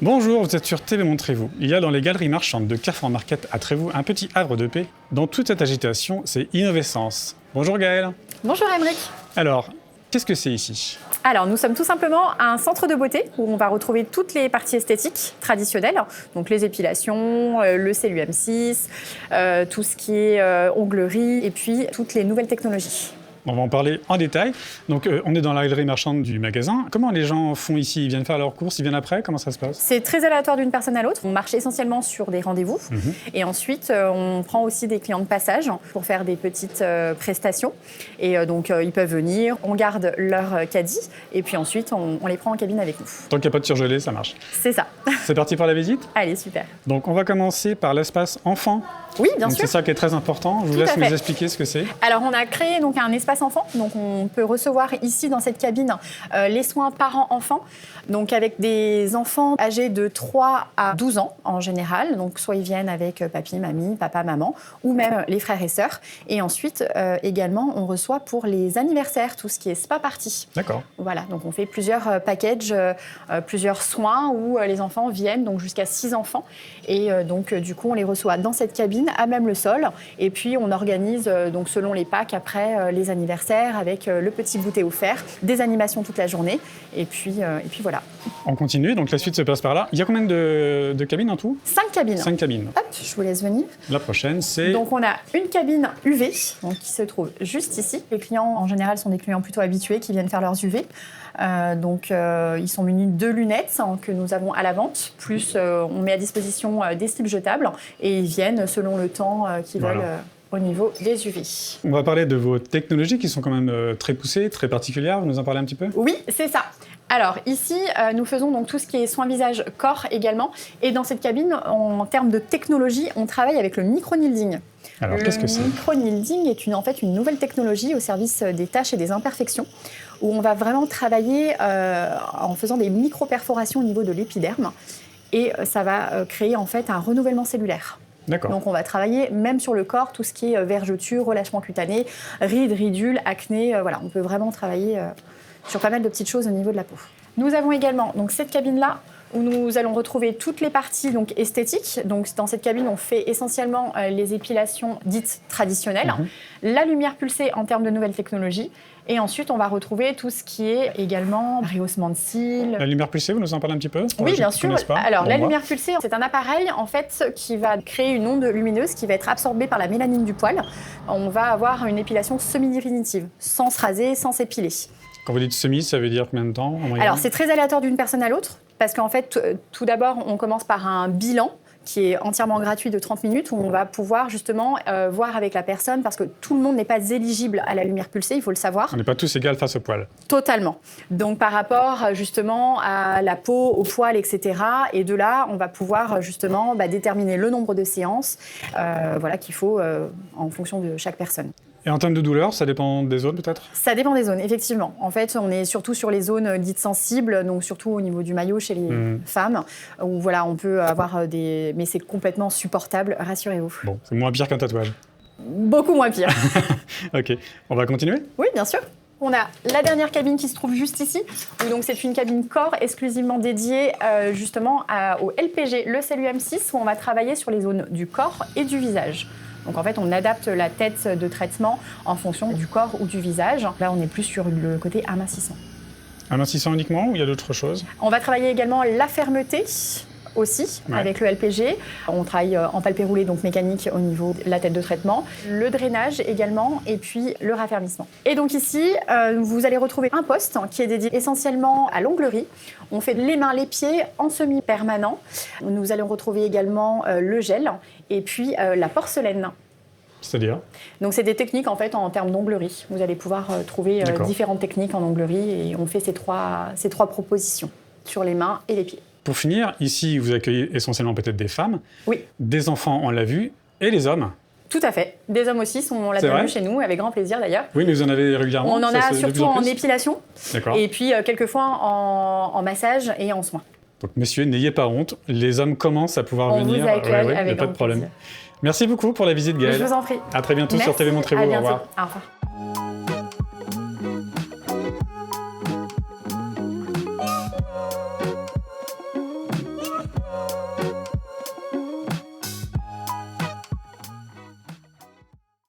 Bonjour, vous êtes sur TV Montrez-vous. Il y a dans les galeries marchandes de Carrefour Market à Trévoux un petit havre de paix. Dans toute cette agitation, c'est Innovescence. Bonjour Gaëlle. Bonjour Aymeric. Alors, qu'est-ce que c'est ici? Alors, nous sommes tout simplement un centre de beauté où on va retrouver toutes les parties esthétiques traditionnelles, donc les épilations, le CLUM6, tout ce qui est onglerie et puis toutes les nouvelles technologies. On va en parler en détail. Donc, on est dans la galerie marchande du magasin. Comment les gens font ici? Ils viennent faire leurs courses, ils viennent après? Comment ça se passe? C'est très aléatoire d'une personne à l'autre. On marche essentiellement sur des rendez-vous. Et ensuite, on prend aussi des clients de passage pour faire des petites prestations. Et donc, ils peuvent venir, on garde leur caddie et puis ensuite, on les prend en cabine avec nous. Tant qu'il n'y a pas de surgelé, ça marche. C'est ça. C'est parti pour la visite? Allez, super. Donc, on va commencer par l'espace enfant. Oui, bien donc, sûr. c'est ça qui est très important. Je vous laisse nous expliquer ce que c'est. Alors, on a créé donc un espace enfant. Donc, on peut recevoir ici, dans cette cabine, les soins parents-enfants. Donc, avec des enfants âgés de 3 à 12 ans, en général. Donc, soit ils viennent avec papy, mamie, papa, maman, ou même les frères et sœurs. Et ensuite, également, on reçoit pour les anniversaires, tout ce qui est spa party. D'accord. Voilà, donc on fait plusieurs packages, plusieurs soins où les enfants viennent, donc jusqu'à 6 enfants. Et donc, du coup, on les reçoit dans cette cabine, à même le sol. Et puis, on organise, donc selon les packs, après les anniversaires, avec le petit goûter offert, des animations toute la journée. Et puis voilà. On continue, donc la suite se passe par là. Il y a combien de cabines en tout? 5 cabines. 5 cabines. Hop, je vous laisse venir. La prochaine, c'est... Donc, on a une cabine UV, donc, qui se trouve juste ici. Les clients, en général, sont des clients plutôt habitués qui viennent faire leurs UV. Ils sont munis de lunettes que nous avons à la vente. Plus, on met à disposition des slips jetables et ils viennent selon le temps qu'ils veulent au niveau des UV. On va parler de vos technologies qui sont quand même très poussées, très particulières. Vous nous en parlez un petit peu? Oui, c'est ça. Alors ici, nous faisons donc tout ce qui est soins visage, corps également. Et dans cette cabine, en termes de technologie, on travaille avec le micro-needling. Alors, qu'est-ce que c'est? Le micro-needling est en fait une nouvelle technologie au service des taches et des imperfections, où on va vraiment travailler en faisant des micro-perforations au niveau de l'épiderme. Et ça va créer en fait un renouvellement cellulaire. D'accord. Donc on va travailler même sur le corps, tout ce qui est vergeture, relâchement cutané, rides, ridules, acné. Voilà, on peut vraiment travailler sur pas mal de petites choses au niveau de la peau. Nous avons également donc, cette cabine-là, où nous allons retrouver toutes les parties donc, esthétiques. Donc, dans cette cabine, on fait essentiellement les épilations dites traditionnelles, la lumière pulsée en termes de nouvelles technologies, et ensuite, on va retrouver tout ce qui est également rehaussement de cils. La lumière pulsée, vous nous en parlez un petit peu? Oui, bien sûr. Alors, la lumière pulsée, c'est un appareil en fait, qui va créer une onde lumineuse qui va être absorbée par la mélanine du poil. On va avoir une épilation semi-définitive, sans se raser, sans s'épiler. Quand vous dites semi, ça veut dire combien de temps en moyenne? Alors, c'est très aléatoire d'une personne à l'autre, parce qu'en fait, tout d'abord, on commence par un bilan qui est entièrement gratuit de 30 minutes, où on va pouvoir justement voir avec la personne, parce que tout le monde n'est pas éligible à la lumière pulsée, il faut le savoir. On n'est pas tous égaux face au poil. Totalement. Donc par rapport justement à la peau, au poil, etc. Et de là, on va pouvoir justement déterminer le nombre de séances qu'il faut en fonction de chaque personne. Et en termes de douleur, ça dépend des zones peut-être? Ça dépend des zones, effectivement. En fait, on est surtout sur les zones dites sensibles, donc surtout au niveau du maillot chez les femmes, où voilà, on peut avoir des... Mais c'est complètement supportable, rassurez-vous. Bon, c'est moins pire qu'un tatouage. Beaucoup moins pire. Ok, on va continuer? Oui, bien sûr. On a la dernière cabine qui se trouve juste ici, où donc c'est une cabine corps exclusivement dédiée justement au LPG, le CLUM6, où on va travailler sur les zones du corps et du visage. Donc en fait, on adapte la tête de traitement en fonction du corps ou du visage. Là, on est plus sur le côté amincissant. Amincissant uniquement ou il y a d'autres choses? On va travailler également la fermeté aussi avec le LPG. On travaille en palpé roulé, donc mécanique au niveau de la tête de traitement. Le drainage également et puis le raffermissement. Et donc ici, vous allez retrouver un poste qui est dédié essentiellement à l'onglerie. On fait les mains, les pieds en semi-permanent. Nous allons retrouver également le gel et puis la porcelaine. C'est-à-dire? Donc c'est des techniques en fait en termes d'onglerie. Vous allez pouvoir trouver différentes techniques en onglerie et on fait ces trois propositions sur les mains et les pieds. Pour finir, ici, vous accueillez essentiellement peut-être des femmes, oui, des enfants, on l'a vu, et les hommes. Tout à fait. Des hommes aussi, on l'a bien vu chez nous, avec grand plaisir d'ailleurs. Oui, mais vous en avez régulièrement? On en a surtout en épilation, et puis quelquefois en massage et en soins. Donc messieurs, n'ayez pas honte, les hommes commencent à pouvoir venir. On vous accueille avec pas de problème. Plaisir. Merci beaucoup pour la visite, Gaëlle. Je vous en prie. À très bientôt sur TV Montrez-vous. Au revoir. Au revoir.